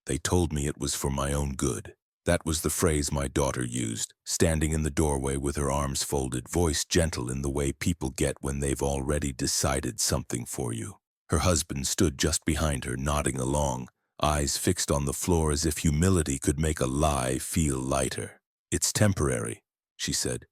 They told me it was for my own good. That was the phrase my daughter used, standing in the doorway with her arms folded, voice gentle in the way people get when they've already decided something for you. Her husband stood just behind her, nodding along, eyes fixed on the floor as if humility could make a lie feel lighter. "It's temporary," she said.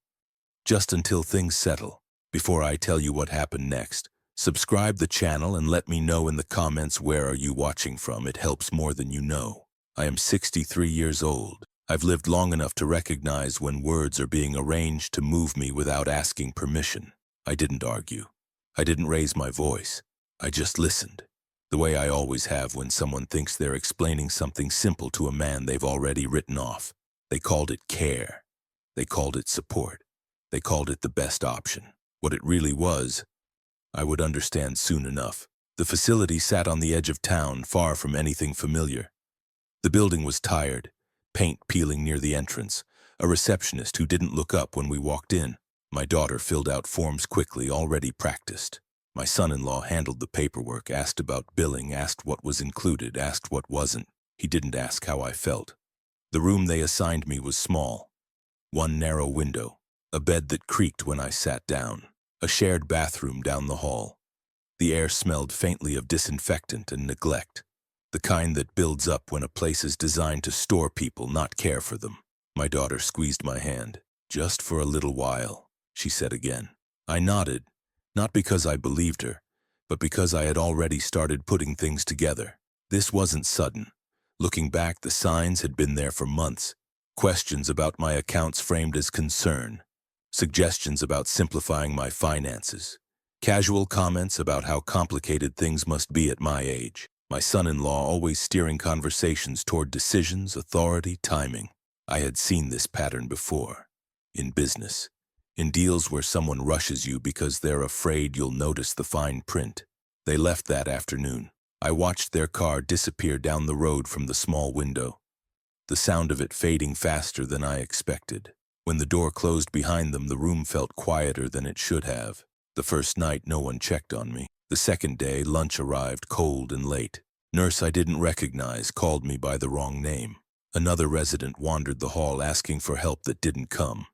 "Just until things settle. Before I tell you what happened next, subscribe the channel and let me know in the comments where are you watching from. It helps more than you know. I am 63 years old. I've lived long enough to recognize when words are being arranged to move me without asking permission. I didn't argue. I didn't raise my voice. I just listened, the way I always have when someone thinks they're explaining something simple to a man they've already written off. They called it care. They called it support. They called it the best option. What it really was, I would understand soon enough. The facility sat on the edge of town, far from anything familiar. The building was tired, paint peeling near the entrance, a receptionist who didn't look up when we walked in. My daughter filled out forms quickly, already practiced. My son-in-law handled the paperwork, asked about billing, asked what was included, asked what wasn't. He didn't ask how I felt. The room they assigned me was small. One narrow window, a bed that creaked when I sat down, a shared bathroom down the hall. The air smelled faintly of disinfectant and neglect, the kind that builds up when a place is designed to store people, not care for them. My daughter squeezed my hand. "Just for a little while," she said again. I nodded, not because I believed her, but because I had already started putting things together. This wasn't sudden. Looking back, the signs had been there for months. Questions about my accounts framed as concern, suggestions about simplifying my finances, casual comments about how complicated things must be at my age. My son-in-law always steering conversations toward decisions, authority, timing. I had seen this pattern before. In business. In deals where someone rushes you because they're afraid you'll notice the fine print. They left that afternoon. I watched their car disappear down the road from the small window, the sound of it fading faster than I expected. When the door closed behind them, the room felt quieter than it should have. The first night, no one checked on me. The second day, lunch arrived cold and late. Nurse I didn't recognize called me by the wrong name. Another resident wandered the hall asking for help that didn't come.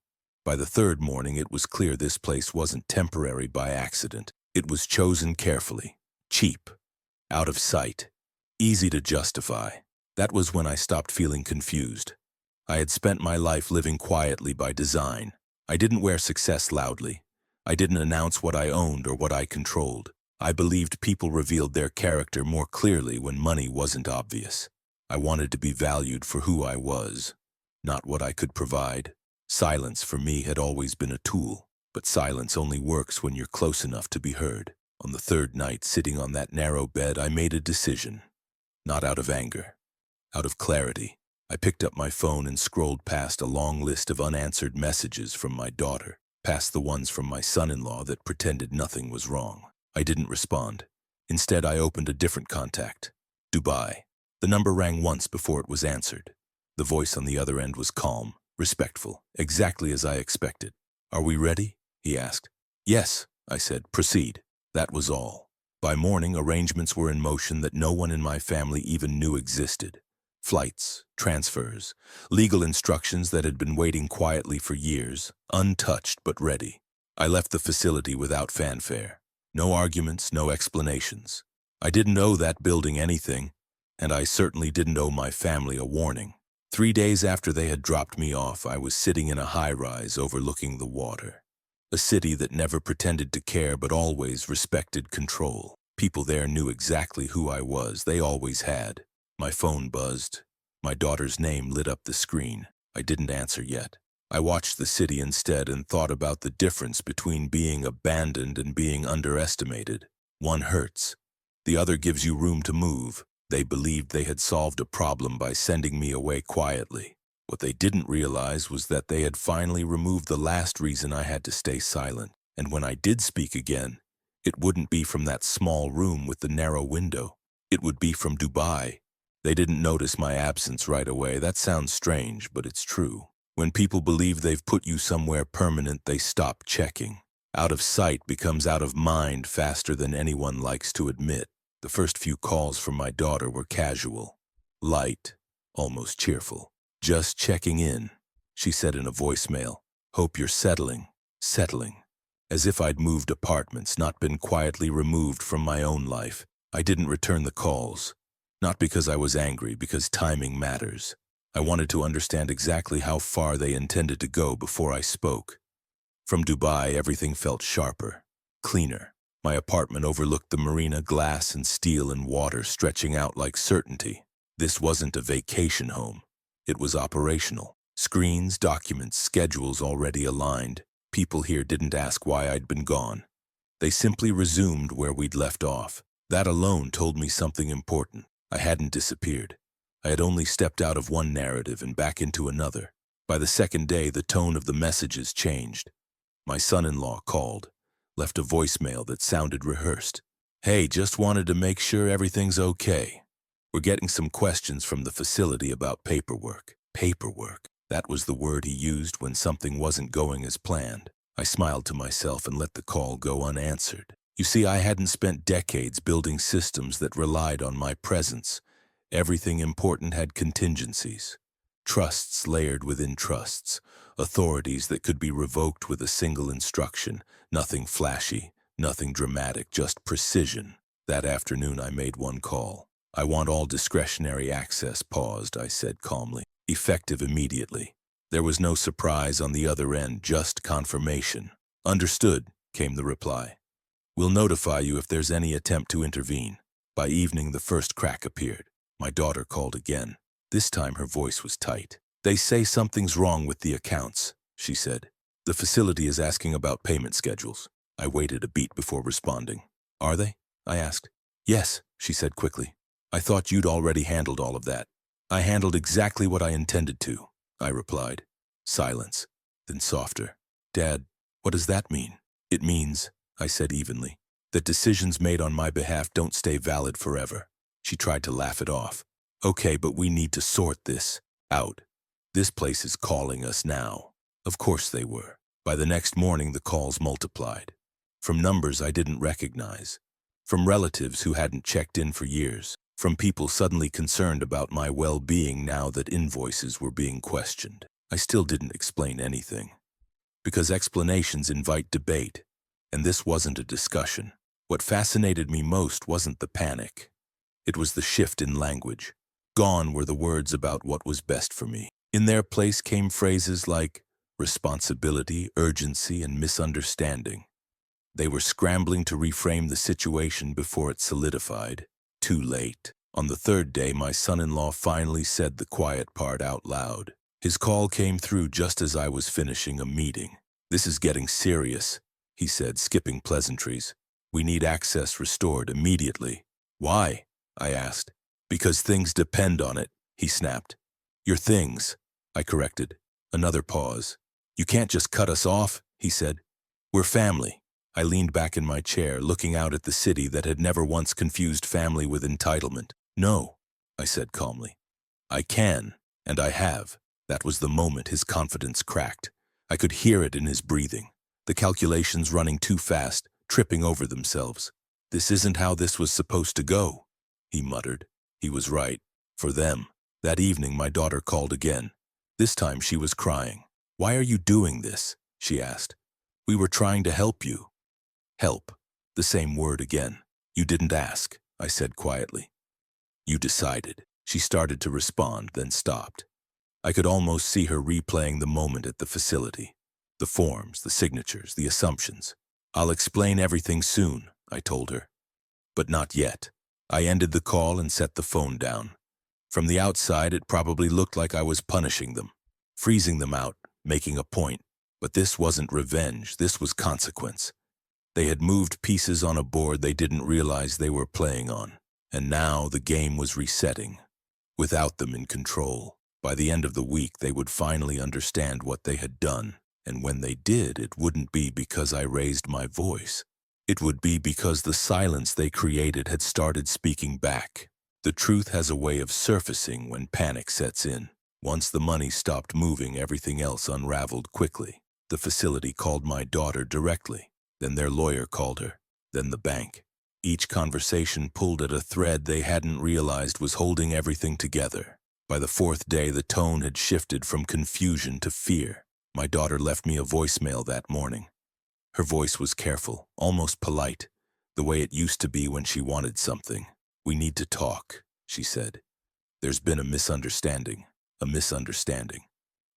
By the third morning, it was clear this place wasn't temporary by accident. It was chosen carefully, cheap, out of sight, easy to justify. That was when I stopped feeling confused. I had spent my life living quietly by design. I didn't wear success loudly. I didn't announce what I owned or what I controlled. I believed people revealed their character more clearly when money wasn't obvious. I wanted to be valued for who I was, not what I could provide. Silence for me had always been a tool, but silence only works when you're close enough to be heard. On the third night, sitting on that narrow bed, I made a decision. Not out of anger, out of clarity. I picked up my phone and scrolled past a long list of unanswered messages from my daughter, past the ones from my son-in-law that pretended nothing was wrong. I didn't respond. Instead, I opened a different contact. Dubai. The number rang once before it was answered. The voice on the other end was calm, respectful, exactly as I expected. "Are we ready?" he asked. "Yes," I said. "Proceed." That was all. By morning, arrangements were in motion that no one in my family even knew existed. Flights, transfers, legal instructions that had been waiting quietly for years, untouched but ready. I left the facility without fanfare. No arguments, no explanations. I didn't owe that building anything, and I certainly didn't owe my family a warning. 3 days after they had dropped me off, I was sitting in a high-rise overlooking the water. A city that never pretended to care but always respected control. People there knew exactly who I was. They always had. My phone buzzed. My daughter's name lit up the screen. I didn't answer yet. I watched the city instead and thought about the difference between being abandoned and being underestimated. One hurts. The other gives you room to move. They believed they had solved a problem by sending me away quietly. What they didn't realize was that they had finally removed the last reason I had to stay silent. And when I did speak again, it wouldn't be from that small room with the narrow window. It would be from Dubai. They didn't notice my absence right away. That sounds strange, but it's true. When people believe they've put you somewhere permanent, they stop checking. Out of sight becomes out of mind faster than anyone likes to admit. The first few calls from my daughter were casual. Light, almost cheerful. "Just checking in," she said in a voicemail. "Hope you're settling." Settling. As if I'd moved apartments, not been quietly removed from my own life. I didn't return the calls. Not because I was angry, because timing matters. I wanted to understand exactly how far they intended to go before I spoke. From Dubai, everything felt sharper, cleaner. My apartment overlooked the marina, glass and steel and water stretching out like certainty. This wasn't a vacation home. It was operational. Screens, documents, schedules already aligned. People here didn't ask why I'd been gone. They simply resumed where we'd left off. That alone told me something important. I hadn't disappeared. I had only stepped out of one narrative and back into another. By the second day, the tone of the messages changed. My son-in-law called, left a voicemail that sounded rehearsed. "Hey, just wanted to make sure everything's okay. We're getting some questions from the facility about paperwork." Paperwork. That was the word he used when something wasn't going as planned. I smiled to myself and let the call go unanswered. You see, I hadn't spent decades building systems that relied on my presence. Everything important had contingencies. Trusts layered within trusts. Authorities that could be revoked with a single instruction. Nothing flashy, nothing dramatic, just precision. That afternoon I made one call. "I want all discretionary access paused," I said calmly. "Effective immediately." There was no surprise on the other end, just confirmation. "Understood," came the reply. "We'll notify you if there's any attempt to intervene." By evening, the first crack appeared. My daughter called again. This time her voice was tight. "They say something's wrong with the accounts," she said. "The facility is asking about payment schedules." I waited a beat before responding. "Are they?" I asked. "Yes," she said quickly. "I thought you'd already handled all of that." "I handled exactly what I intended to," I replied. Silence, then softer. "Dad, what does that mean?" "It means," I said evenly, "that decisions made on my behalf don't stay valid forever." She tried to laugh it off. "Okay, but we need to sort this out. This place is calling us now." Of course they were. By the next morning, the calls multiplied. From numbers I didn't recognize. From relatives who hadn't checked in for years. From people suddenly concerned about my well-being now that invoices were being questioned. I still didn't explain anything. Because explanations invite debate, and this wasn't a discussion. What fascinated me most wasn't the panic. It was the shift in language. Gone were the words about what was best for me. In their place came phrases like responsibility, urgency, and misunderstanding. They were scrambling to reframe the situation before it solidified. Too late. On the third day, my son-in-law finally said the quiet part out loud. His call came through just as I was finishing a meeting. "This is getting serious," he said, skipping pleasantries. "We need access restored immediately." "Why?" I asked. "Because things depend on it," he snapped. "Your things," I corrected. Another pause. "You can't just cut us off," he said. "We're family." I leaned back in my chair, looking out at the city that had never once confused family with entitlement. "No," I said calmly. "I can, and I have." That was the moment his confidence cracked. I could hear it in his breathing. The calculations running too fast, tripping over themselves. "This isn't how this was supposed to go," he muttered. He was right. For them. That evening, my daughter called again. This time she was crying. "Why are you doing this?" she asked. "We were trying to help you." Help. The same word again. "You didn't ask," I said quietly. "You decided." She started to respond, then stopped. I could almost see her replaying the moment at the facility. The forms, the signatures, the assumptions. "I'll explain everything soon," I told her. But not yet. I ended the call and set the phone down. From the outside, it probably looked like I was punishing them, freezing them out, making a point. But this wasn't revenge, this was consequence. They had moved pieces on a board they didn't realize they were playing on. And now the game was resetting. Without them in control. By the end of the week, they would finally understand what they had done. And when they did, it wouldn't be because I raised my voice. It would be because the silence they created had started speaking back. The truth has a way of surfacing when panic sets in. Once the money stopped moving, everything else unraveled quickly. The facility called my daughter directly. Then their lawyer called her. Then the bank. Each conversation pulled at a thread they hadn't realized was holding everything together. By the fourth day, the tone had shifted from confusion to fear. My daughter left me a voicemail that morning. Her voice was careful, almost polite, the way it used to be when she wanted something. "We need to talk," she said. "There's been a misunderstanding. A misunderstanding."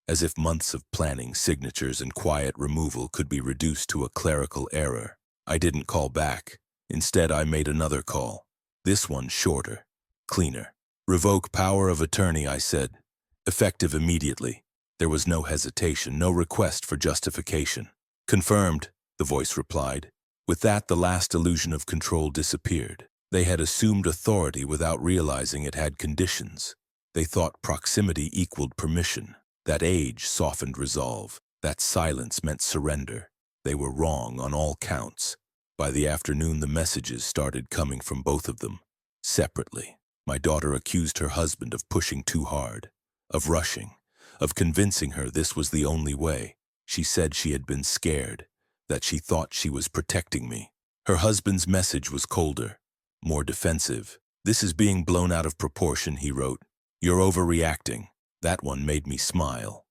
As if months of planning, signatures, and quiet removal could be reduced to a clerical error. I didn't call back. Instead, I made another call. This one shorter, cleaner. "Revoke power of attorney," I said. "Effective immediately." There was no hesitation, no request for justification. "Confirmed," the voice replied. With that, the last illusion of control disappeared. They had assumed authority without realizing it had conditions. They thought proximity equaled permission, that age softened resolve, that silence meant surrender. They were wrong on all counts. By the afternoon, the messages started coming from both of them, separately. My daughter accused her husband of pushing too hard, of rushing, of convincing her this was the only way. She said she had been scared, that she thought she was protecting me. Her husband's message was colder, more defensive. "This is being blown out of proportion," he wrote. "You're overreacting." That one made me smile.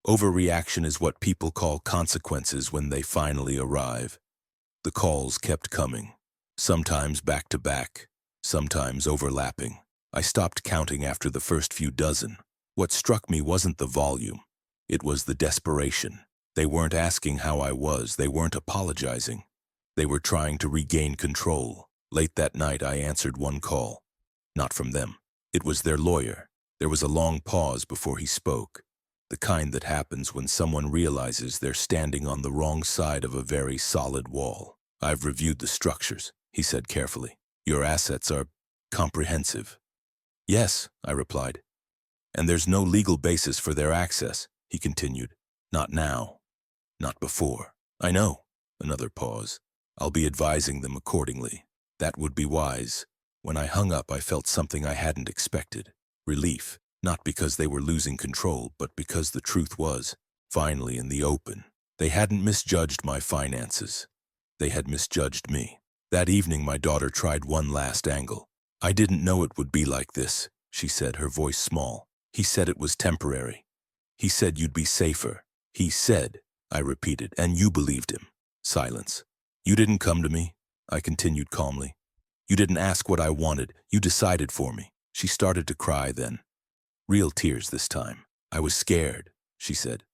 Overreaction is what people call consequences when they finally arrive. The calls kept coming, sometimes back to back, sometimes overlapping. I stopped counting after the first few dozen. What struck me wasn't the volume. It was the desperation. They weren't asking how I was. They weren't apologizing. They were trying to regain control. Late that night, I answered one call. Not from them. It was their lawyer. There was a long pause before he spoke, the kind that happens when someone realizes they're standing on the wrong side of a very solid wall. "I've reviewed the structures," he said carefully. "Your assets are comprehensive." "Yes," I replied. "And there's no legal basis for their access," he continued. "Not now. Not before." "I know." Another pause. "I'll be advising them accordingly." That would be wise. When I hung up, I felt something I hadn't expected. Relief. Not because they were losing control, but because the truth was, finally in the open. They hadn't misjudged my finances. They had misjudged me. That evening, my daughter tried one last angle. "I didn't know it would be like this," she said, her voice small. "He said it was temporary. He said you'd be safer." "He said," I repeated, "and you believed him." Silence. "You didn't come to me," I continued calmly. "You didn't ask what I wanted. You decided for me." She started to cry then. Real tears this time. "I was scared," she said.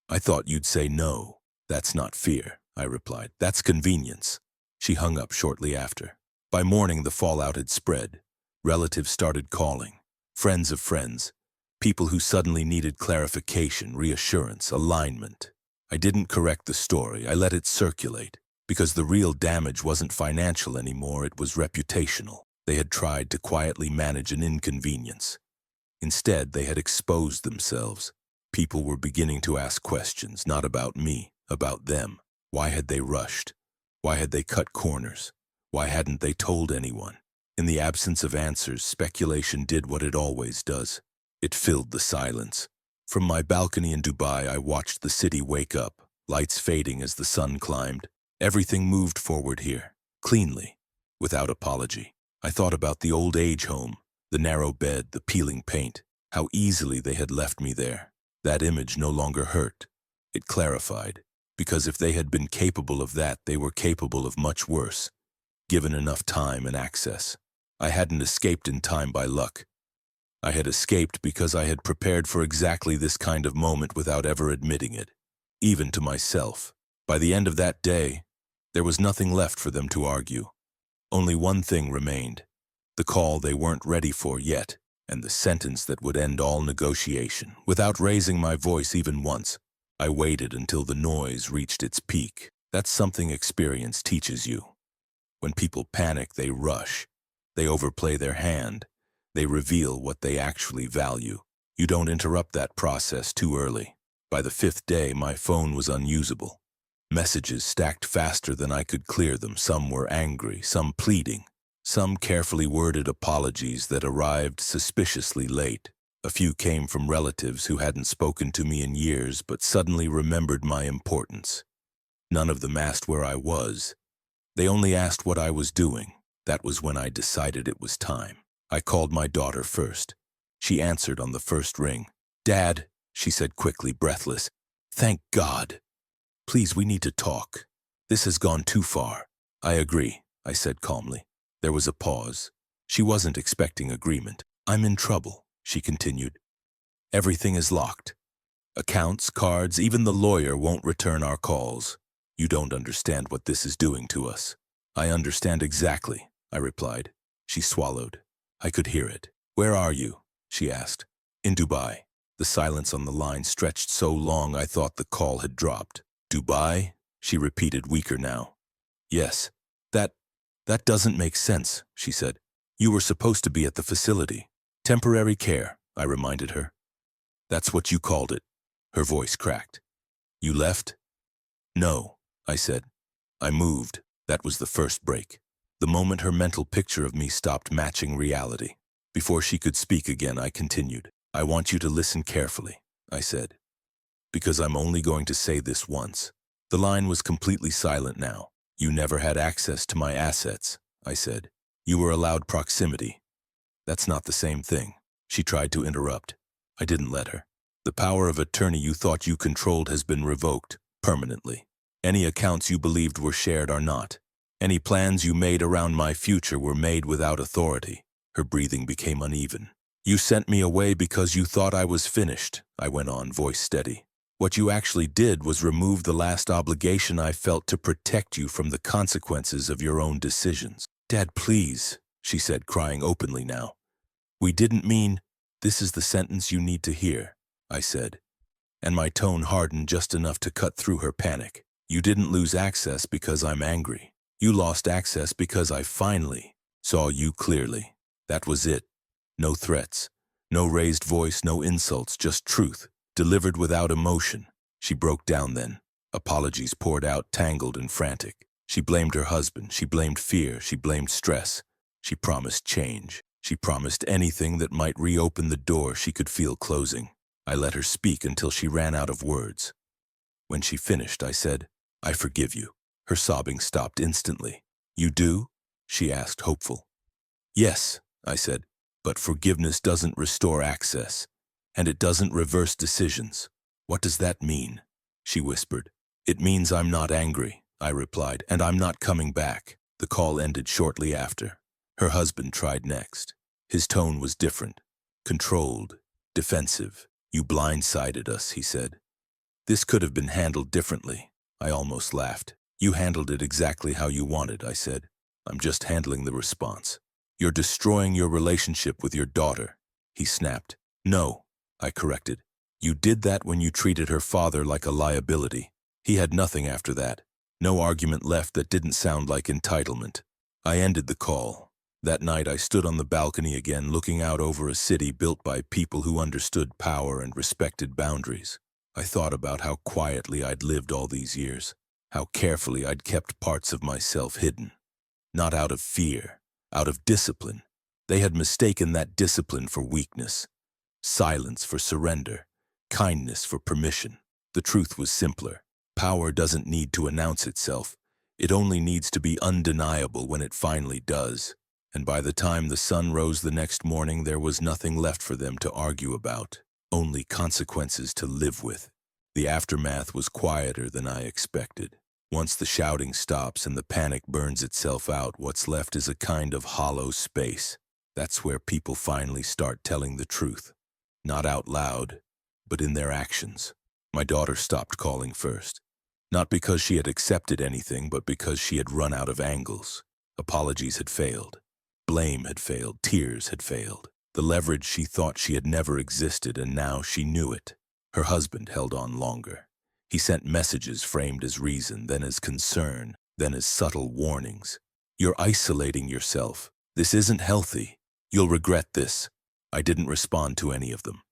"I thought you'd say no." "That's not fear," I replied. "That's convenience." She hung up shortly after. By morning, the fallout had spread. Relatives started calling. Friends of friends. People who suddenly needed clarification, reassurance, alignment. I didn't correct the story. I let it circulate. Because the real damage wasn't financial anymore, it was reputational. They had tried to quietly manage an inconvenience. Instead, they had exposed themselves. People were beginning to ask questions, not about me, about them. Why had they rushed? Why had they cut corners? Why hadn't they told anyone? In the absence of answers, speculation did what it always does. It filled the silence. From my balcony in Dubai, I watched the city wake up, lights fading as the sun climbed. Everything moved forward here, cleanly, without apology. I thought about the old age home, the narrow bed, the peeling paint, how easily they had left me there. That image no longer hurt. It clarified, because if they had been capable of that, they were capable of much worse, given enough time and access. I hadn't escaped in time by luck. I had escaped because I had prepared for exactly this kind of moment without ever admitting it, even to myself. By the end of that day, there was nothing left for them to argue. Only one thing remained, the call they weren't ready for yet, and the sentence that would end all negotiation. Without raising my voice even once, I waited until the noise reached its peak. That's something experience teaches you. When people panic, they rush. They overplay their hand. They reveal what they actually value. You don't interrupt that process too early. By the fifth day, my phone was unusable. Messages stacked faster than I could clear them. Some were angry, some pleading, some carefully worded apologies that arrived suspiciously late. A few came from relatives who hadn't spoken to me in years but suddenly remembered my importance. None of them asked where I was. They only asked what I was doing. That was when I decided it was time. I called my daughter first. She answered on the first ring. "Dad," she said quickly, breathless. "Thank God. Please, we need to talk. This has gone too far." "I agree," I said calmly. There was a pause. She wasn't expecting agreement. "I'm in trouble," she continued. "Everything is locked. Accounts, cards, even the lawyer won't return our calls. You don't understand what this is doing to us." "I understand exactly," I replied. She swallowed. I could hear it. "Where are you?" she asked. "In Dubai." The silence on the line stretched so long I thought the call had dropped. "Dubai?" she repeated, weaker now. "Yes. That doesn't make sense," she said. "You were supposed to be at the facility." "Temporary care," I reminded her. "That's what you called it." Her voice cracked. "You left?" "No," I said. "I moved." That was the first break. The moment her mental picture of me stopped matching reality. Before she could speak again, I continued. "I want you to listen carefully," I said, "because I'm only going to say this once." The line was completely silent now. "You never had access to my assets," I said. "You were allowed proximity." "That's not the same thing." She tried to interrupt. I didn't let her. "The power of attorney you thought you controlled has been revoked, permanently. Any accounts you believed were shared are not. Any plans you made around my future were made without authority." Her breathing became uneven. "You sent me away because you thought I was finished," I went on, voice steady. "What you actually did was remove the last obligation I felt to protect you from the consequences of your own decisions." "Dad, please," she said, crying openly now. "We didn't mean—" "This is the sentence you need to hear," I said, and my tone hardened just enough to cut through her panic. "You didn't lose access because I'm angry. You lost access because I finally saw you clearly. That was it. No threats, no raised voice, no insults, just truth, delivered without emotion." She broke down then. Apologies poured out, tangled and frantic. She blamed her husband. She blamed fear. She blamed stress. She promised change. She promised anything that might reopen the door she could feel closing. I let her speak until she ran out of words. When she finished, I said, "I forgive you." Her sobbing stopped instantly. "You do?" she asked, hopeful. "Yes," I said, "but forgiveness doesn't restore access, and it doesn't reverse decisions." "What does that mean?" she whispered. "It means I'm not angry," I replied, "and I'm not coming back." The call ended shortly after. Her husband tried next. His tone was different, controlled, defensive. "You blindsided us," he said. "This could have been handled differently." I almost laughed. "You handled it exactly how you wanted," I said. "I'm just handling the response." "You're destroying your relationship with your daughter," he snapped. "No," I corrected. "You did that when you treated her father like a liability. He had nothing after that. No argument left that didn't sound like entitlement." I ended the call. That night I stood on the balcony again, looking out over a city built by people who understood power and respected boundaries. I thought about how quietly I'd lived all these years, how carefully I'd kept parts of myself hidden. Not out of fear, out of discipline. They had mistaken that discipline for weakness, silence for surrender, kindness for permission. The truth was simpler. Power doesn't need to announce itself. It only needs to be undeniable when it finally does. And by the time the sun rose the next morning, there was nothing left for them to argue about, only consequences to live with. The aftermath was quieter than I expected. Once the shouting stops and the panic burns itself out, what's left is a kind of hollow space. That's where people finally start telling the truth. Not out loud, but in their actions. My daughter stopped calling first. Not because she had accepted anything, but because she had run out of angles. Apologies had failed. Blame had failed. Tears had failed. The leverage she thought she had never existed, and now she knew it. Her husband held on longer. He sent messages framed as reason, then as concern, then as subtle warnings. "You're isolating yourself. This isn't healthy. You'll regret this." I didn't respond to any of them.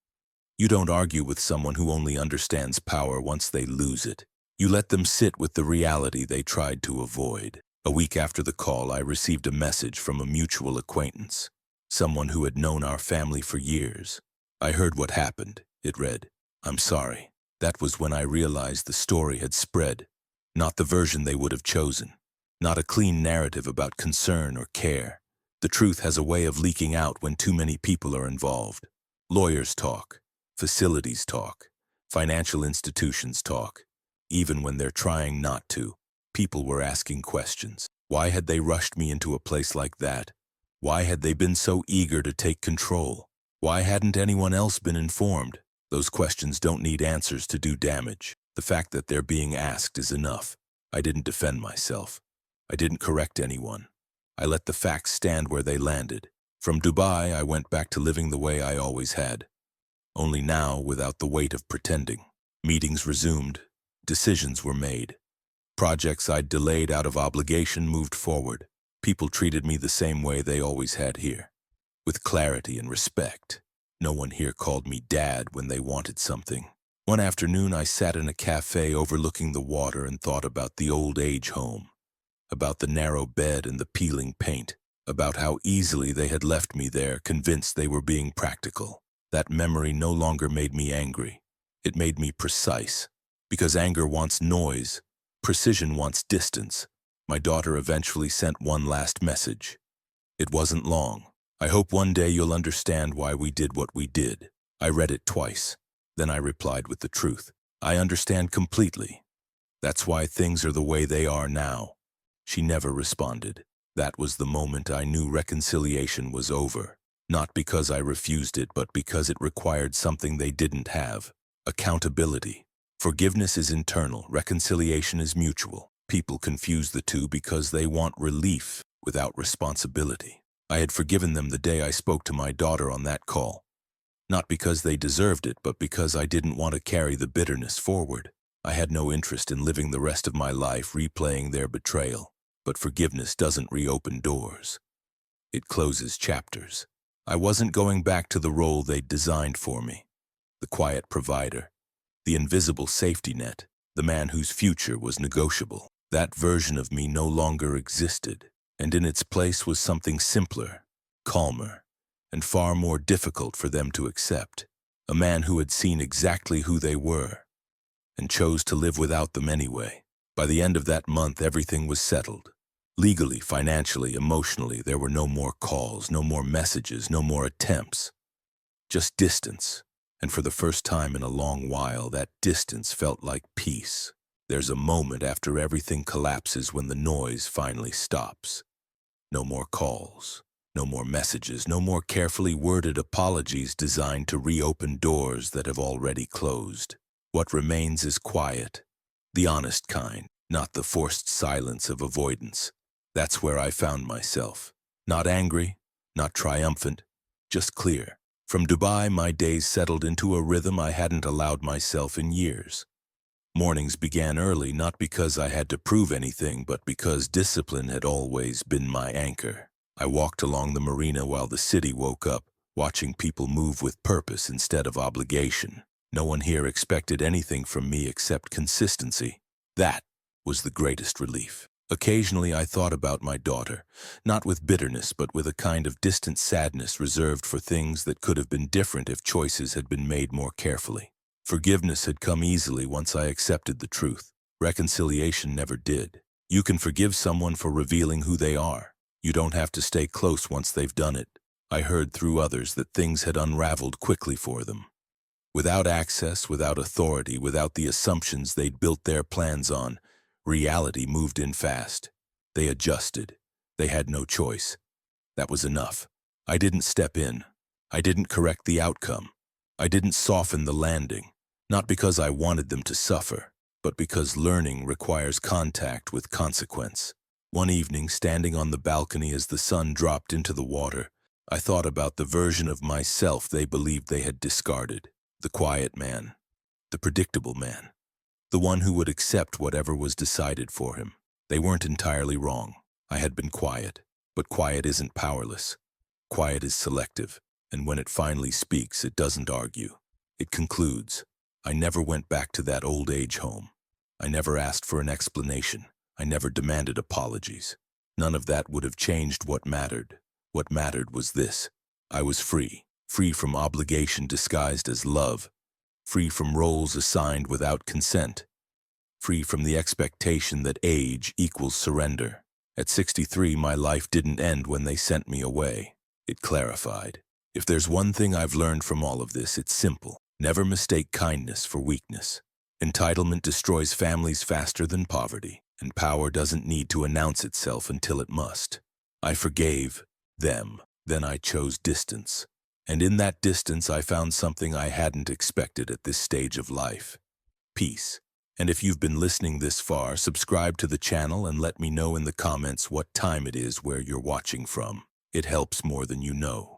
You don't argue with someone who only understands power once they lose it. You let them sit with the reality they tried to avoid. A week after the call, I received a message from a mutual acquaintance, someone who had known our family for years. "I heard what happened," it read. "I'm sorry." That was when I realized the story had spread, not the version they would have chosen. Not a clean narrative about concern or care. The truth has a way of leaking out when too many people are involved. Lawyers talk, facilities talk, financial institutions talk. Even when they're trying not to, people were asking questions. Why had they rushed me into a place like that? Why had they been so eager to take control? Why hadn't anyone else been informed? Those questions don't need answers to do damage. The fact that they're being asked is enough. I didn't defend myself. I didn't correct anyone. I let the facts stand where they landed. From Dubai, I went back to living the way I always had. Only now without the weight of pretending. Meetings resumed. Decisions were made. Projects I'd delayed out of obligation moved forward. People treated me the same way they always had here, with clarity and respect. No one here called me Dad when they wanted something. One afternoon, I sat in a cafe overlooking the water and thought about the old age home, about the narrow bed and the peeling paint, about how easily they had left me there, convinced they were being practical. That memory no longer made me angry. It made me precise, because anger wants noise, precision wants distance. My daughter eventually sent one last message. It wasn't long. I hope one day you'll understand why we did what we did. I read it twice. Then I replied with the truth. I understand completely. That's why things are the way they are now. She never responded. That was the moment I knew reconciliation was over. Not because I refused it, but because it required something they didn't have. Accountability. Forgiveness is internal, reconciliation is mutual. People confuse the two because they want relief without responsibility. I had forgiven them the day I spoke to my daughter on that call. Not because they deserved it, but because I didn't want to carry the bitterness forward. I had no interest in living the rest of my life replaying their betrayal. But forgiveness doesn't reopen doors. It closes chapters. I wasn't going back to the role they'd designed for me. The quiet provider, the invisible safety net, the man whose future was negotiable. That version of me no longer existed, and in its place was something simpler, calmer, and far more difficult for them to accept. A man who had seen exactly who they were, and chose to live without them anyway. By the end of that month, everything was settled. Legally, financially, emotionally, there were no more calls, no more messages, no more attempts. Just distance. And for the first time in a long while, that distance felt like peace. There's a moment after everything collapses when the noise finally stops. No more calls, no more messages, no more carefully worded apologies designed to reopen doors that have already closed. What remains is quiet, the honest kind, not the forced silence of avoidance. That's where I found myself. Not angry, not triumphant, just clear. From Dubai, my days settled into a rhythm I hadn't allowed myself in years. Mornings began early, not because I had to prove anything, but because discipline had always been my anchor. I walked along the marina while the city woke up, watching people move with purpose instead of obligation. No one here expected anything from me except consistency. That was the greatest relief. Occasionally I thought about my daughter, not with bitterness, but with a kind of distant sadness reserved for things that could have been different if choices had been made more carefully. Forgiveness had come easily once I accepted the truth. Reconciliation never did. You can forgive someone for revealing who they are. You don't have to stay close once they've done it. I heard through others that things had unraveled quickly for them. Without access, without authority, without the assumptions they'd built their plans on, reality moved in fast. They adjusted. They had no choice. That was enough. I didn't step in. I didn't correct the outcome. I didn't soften the landing. Not because I wanted them to suffer, but because learning requires contact with consequence. One evening, standing on the balcony as the sun dropped into the water, I thought about the version of myself they believed they had discarded. The quiet man. The predictable man. The one who would accept whatever was decided for him. They weren't entirely wrong. I had been quiet, but quiet isn't powerless. Quiet is selective, and when it finally speaks, it doesn't argue. It concludes. I never went back to that old age home. I never asked for an explanation. I never demanded apologies. None of that would have changed what mattered. What mattered was this. I was free. Free from obligation disguised as love. Free from roles assigned without consent. free from the expectation that age equals surrender. At 63, my life didn't end when they sent me away. It clarified. If there's one thing I've learned from all of this, it's simple. Never mistake kindness for weakness. Entitlement destroys families faster than poverty, and power doesn't need to announce itself until it must. I forgave them. Then I chose distance. And in that distance, I found something I hadn't expected at this stage of life. Peace. And if you've been listening this far, subscribe to the channel and let me know in the comments what time it is where you're watching from. It helps more than you know.